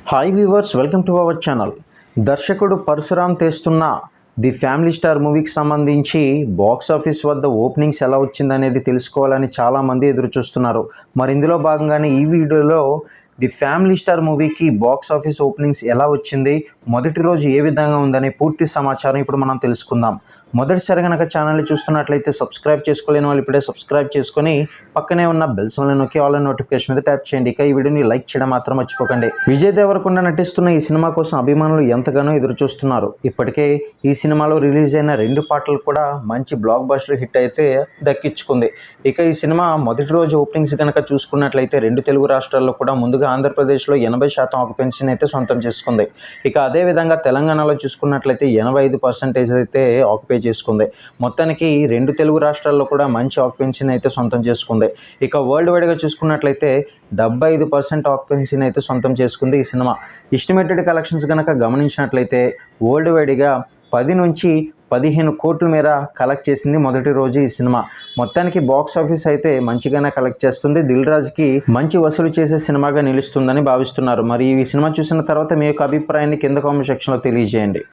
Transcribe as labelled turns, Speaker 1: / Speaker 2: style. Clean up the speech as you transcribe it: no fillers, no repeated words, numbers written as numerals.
Speaker 1: Hi viewers, welcome to our channel. దర్శకుడు Parashuram తెస్తున్న the family star మూవీకి సంబంధించి బాక్స్ ఆఫీస్ వద్ద ఓపెనింగ్స్ ఎలా వచ్చిందనేది తెలుసుకోవాలని చాలామంది ఎదురు చూస్తున్నారు. మరి ఇందులో భాగంగానే ఈ వీడియోలో ది ఫ్యామిలీ స్టార్ మూవీకి బాక్స్ ఆఫీస్ ఓపెనింగ్స్ ఎలా వచ్చింది, మొదటి రోజు ఏ విధంగా ఉందనే పూర్తి సమాచారం ఇప్పుడు మనం తెలుసుకుందాం. మొదటిసారి కనుక ఛానల్ని చూస్తున్నట్లయితే సబ్స్క్రైబ్ చేసుకోలేని వాళ్ళు ఇప్పుడే సబ్స్క్రైబ్ చేసుకొని పక్కనే ఉన్న బెల్ సింబల్ని నొక్కి ఆల్ నోటిఫికేషన్ మీద ట్యాప్ చేయండి. ఇక ఈ వీడియోని లైక్ చేయడం మాత్రం మర్చిపోకండి. విజయ్ దేవరకొండ నటిస్తున్న ఈ సినిమా కోసం అభిమానులు ఎంతగానో ఎదురు చూస్తున్నారు. ఇప్పటికే ఈ సినిమాలో రిలీజ్ అయిన 2 పాటలు కూడా మంచి బ్లాక్ బస్టర్ హిట్ అయితే దక్కించుకుంది. ఇక ఈ సినిమా మొదటి రోజు ఓపెనింగ్స్ కనుక చూసుకున్నట్లయితే 2 తెలుగు రాష్ట్రాల్లో కూడా ముందుగా ఆంధ్రప్రదేశ్లో 80% ఆక్యుపెన్సీని అయితే సొంతం చేసుకుంది. ఇక అదేవిధంగా తెలంగాణలో చూసుకున్నట్లయితే 85% అయితే ఆక్యుపై చేసుకుంది. మొత్తానికి 2 తెలుగు రాష్ట్రాల్లో కూడా మంచి ఆక్యుపెన్సీని అయితే సొంతం చేసుకుంది. ఇక వరల్డ్ వైడ్గా చూసుకున్నట్లయితే 75% ఆక్యుపెన్సీని అయితే సొంతం చేసుకుంది ఈ సినిమా. ఎస్టిమేటెడ్ కలెక్షన్స్ కనుక గమనించినట్లయితే వరల్డ్ వైడ్గా 10 నుంచి 15 కోట్ల మేర కలెక్ట్ చేసింది మొదటి రోజు ఈ సినిమా. మొత్తానికి బాక్స్ ఆఫీస్ అయితే మంచిగానే కలెక్ట్ చేస్తుంది. దిల్ రాజుకి మంచి వసూలు చేసే సినిమాగా నిలుస్తుందని భావిస్తున్నారు. మరి ఈ సినిమా చూసిన తర్వాత మీ యొక్క అభిప్రాయాన్ని కింద కామెంట్ సెక్షన్లో తెలియజేయండి.